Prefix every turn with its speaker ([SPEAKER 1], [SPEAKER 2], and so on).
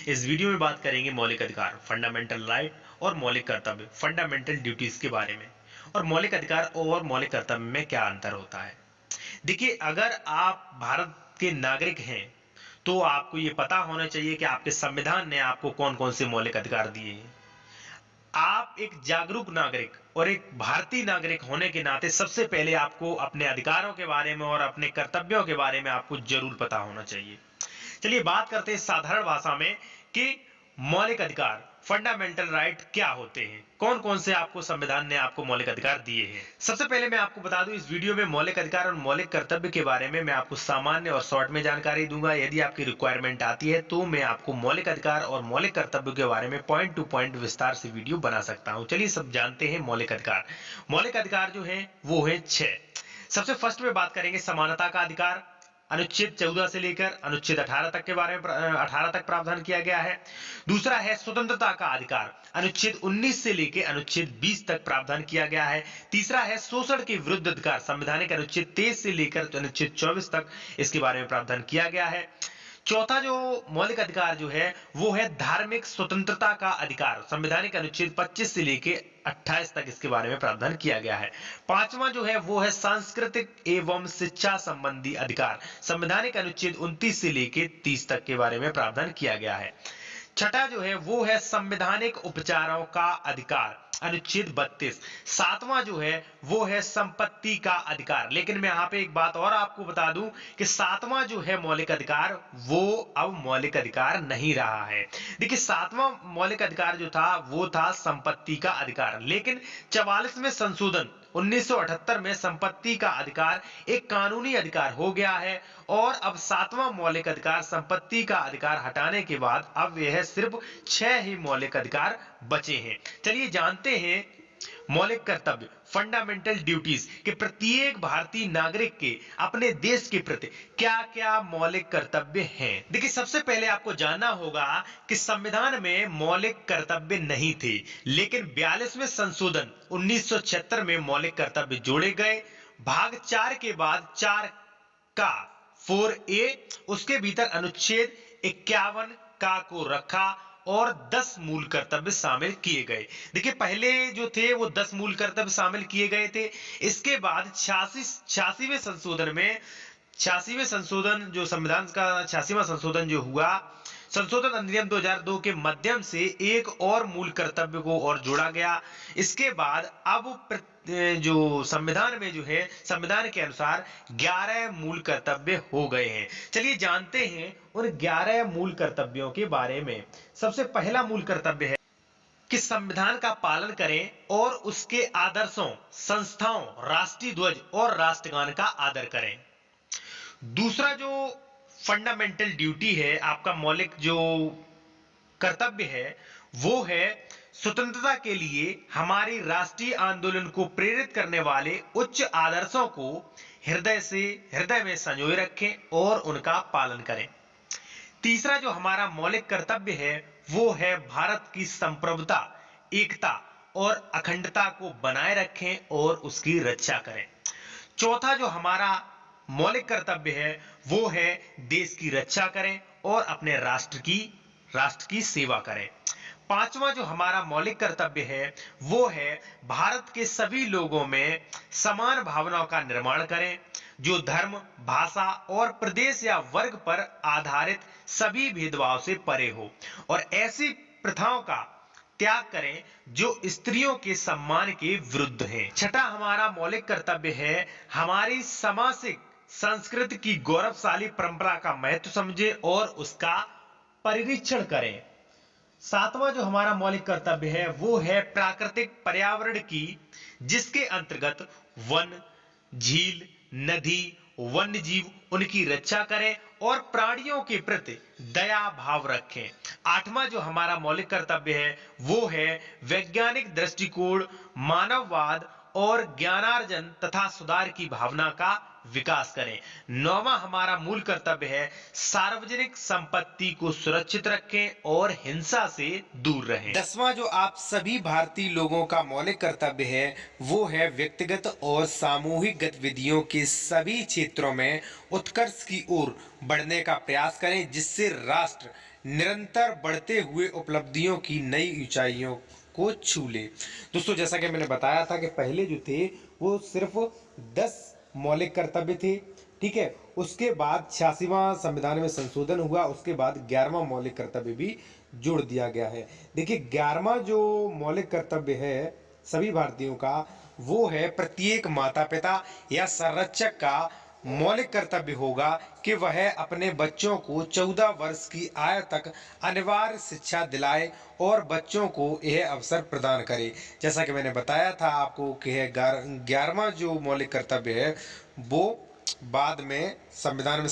[SPEAKER 1] इस वीडियो में बात करेंगे मौलिक अधिकार फंडामेंटल राइट और मौलिक कर्तव्य फंडामेंटल ड्यूटीज के बारे में, और मौलिक अधिकार और मौलिक कर्तव्य में क्या अंतर होता है। देखिए, अगर आप भारत के नागरिक हैं तो आपको ये पता होना चाहिए कि आपके संविधान ने आपको कौन कौन से मौलिक अधिकार दिए हैं। आप एक जागरूक नागरिक और एक भारतीय नागरिक होने के नाते सबसे पहले आपको अपने अधिकारों के बारे में और अपने कर्तव्यों के बारे में आपको जरूर पता होना चाहिए। चलिए बात करते हैं साधारण भाषा में कि मौलिक अधिकार फंडामेंटल राइट क्या होते हैं, कौन कौन से आपको संविधान ने आपको मौलिक अधिकार दिए हैं। सबसे पहले मैं आपको बता दूं, इस वीडियो में मौलिक अधिकार और मौलिक कर्तव्य के बारे में मैं आपको सामान्य और शॉर्ट में जानकारी दूंगा। यदि आपकी रिक्वायरमेंट आती है तो मैं आपको मौलिक अधिकार और मौलिक कर्तव्य के बारे में पॉइंट टू पॉइंट विस्तार से वीडियो बना सकता हूं। चलिए सब जानते हैं मौलिक अधिकार। मौलिक अधिकार जो है वो है 6। सबसे फर्स्ट में बात करेंगे समानता का अधिकार, अनुच्छेद 14 से लेकर अनुच्छेद 18 तक के बारे में 18 तक प्रावधान किया गया है। दूसरा है स्वतंत्रता का अधिकार, अनुच्छेद 19 से लेकर अनुच्छेद 20 तक प्रावधान किया गया है। तीसरा है शोषण के विरुद्ध अधिकार, संवैधानिक अनुच्छेद 23 से लेकर अनुच्छेद 24 तक इसके बारे में प्रावधान किया गया है। चौथा जो मौलिक अधिकार जो है वो है धार्मिक स्वतंत्रता का अधिकार, संवैधानिक अनुच्छेद 25 से लेकर 28 तक इसके बारे में प्रावधान किया गया है। पांचवा जो है वो है सांस्कृतिक एवं शिक्षा संबंधी अधिकार, संवैधानिक अनुच्छेद 29 से लेकर 30 तक के बारे में प्रावधान किया गया है। छठा जो है वो है संवैधानिक उपचारों का अधिकार, अनुच्छेद 32। सातवां जो है वो है संपत्ति का अधिकार। लेकिन मैं यहाँ पे एक बात और आपको बता दूं कि सातवां जो है मौलिक अधिकार वो अब मौलिक अधिकार नहीं रहा है। देखिए, सातवां मौलिक अधिकार जो था वो था संपत्ति का अधिकार, लेकिन 44वें संशोधन 1978 में संपत्ति का अधिकार एक कानूनी अधिकार हो गया है, और अब सातवां मौलिक अधिकार संपत्ति का अधिकार हटाने के बाद अब यह सिर्फ 6 ही मौलिक अधिकार बचे हैं। चलिए जानते हैं मौलिक कर्तव्य फंडामेंटल ड्यूटीज कि प्रत्येक भारतीय नागरिक के अपने देश के प्रति क्या क्या मौलिक कर्तव्य हैं। देखिए, सबसे पहले आपको जानना होगा कि संविधान में मौलिक कर्तव्य नहीं थे, लेकिन 42वें संशोधन 1976 में मौलिक कर्तव्य जोड़े गए। भाग 4 के बाद 4 का 4A उसके भीतर अनुच्छेद 51 का को रखा और 10 मूल कर्तव्य शामिल किए गए। देखिए, पहले जो थे वो 10 मूल कर्तव्य शामिल किए गए थे। इसके बाद 86वें संशोधन में 86वें संशोधन जो संविधान का 86वां संशोधन जो हुआ, संशोधन अधिनियम 2002 के माध्यम से एक और मूल कर्तव्य को और जोड़ा गया। इसके बाद अब जो संविधान में जो है संविधान के अनुसार 11 मूल कर्तव्य हो गए हैं। चलिए जानते हैं उन 11 मूल कर्तव्यों के बारे में। सबसे पहला मूल कर्तव्य है कि संविधान का पालन करें और उसके आदर्शों, संस्थाओं, राष्ट्रीय ध्वज और राष्ट्रगान का आदर करें। दूसरा जो फंडामेंटल ड्यूटी है, आपका मौलिक जो कर्तव्य है वो है स्वतंत्रता के लिए हमारी राष्ट्रीय आंदोलन को प्रेरित करने वाले उच्च आदर्शों को हृदय में संजोए रखें और उनका पालन करें। तीसरा जो हमारा मौलिक कर्तव्य है वो है भारत की संप्रभुता, एकता और अखंडता को बनाए रखें और उसकी रक्षा करें। चौथा जो हमारा मौलिक कर्तव्य है वो है देश की रक्षा करें और अपने राष्ट्र की सेवा करें। पांचवा जो हमारा मौलिक कर्तव्य है वो है भारत के सभी लोगों में समान भावनाओं का निर्माण करें, जो धर्म, भाषा और प्रदेश या वर्ग पर आधारित सभी भेदभाव से परे हो, और ऐसी प्रथाओं का त्याग करें जो स्त्रियों के सम्मान के विरुद्ध हैं। छठा हमारा मौलिक कर्तव्य है हमारी सामाजिक संस्कृति की गौरवशाली परंपरा का महत्व समझें और उसका परिरक्षण करें। सातवां जो हमारा मौलिक कर्तव्य है वो है प्राकृतिक पर्यावरण की, जिसके अंतर्गत वन, झील, नदी, वन्य जीव उनकी रक्षा करें और प्राणियों के प्रति दया भाव रखें। आठवां जो हमारा मौलिक कर्तव्य है वो है वैज्ञानिक दृष्टिकोण, मानववाद और ज्ञानार्जन तथा सुधार की भावना का विकास करें। 9वां हमारा मूल कर्तव्य है सार्वजनिक संपत्ति को सुरक्षित रखें और हिंसा से दूर रहें। 10वां जो आप सभी भारतीय लोगों का मौलिक कर्तव्य है वो है व्यक्तिगत और सामूहिक गतिविधियों के सभी क्षेत्रों में उत्कर्ष की ओर बढ़ने का प्रयास करें, जिससे राष्ट्र निरंतर बढ़ते हुए उपलब्धियों की नई ऊंचाइयों को छू ले। दोस्तों, जैसा कि मैंने बताया था कि पहले जो थे वो सिर्फ 10 मौलिक कर्तव्य थे, ठीक है। उसके बाद 86वां संविधान में संशोधन हुआ, उसके बाद 11वां मौलिक कर्तव्य भी जोड़ दिया गया है। देखिए, 11वां जो मौलिक कर्तव्य है सभी भारतीयों का, वो है प्रत्येक माता पिता या संरक्षक का मौलिक कर्तव्य होगा कि वह अपने बच्चों को 14 वर्ष की आयु तक अनिवार्य शिक्षा दिलाए और बच्चों को यह अवसर प्रदान करे। जैसा कि मैंने बताया था आपको कि 11वां जो मौलिक कर्तव्य है वो बाद में संविधान में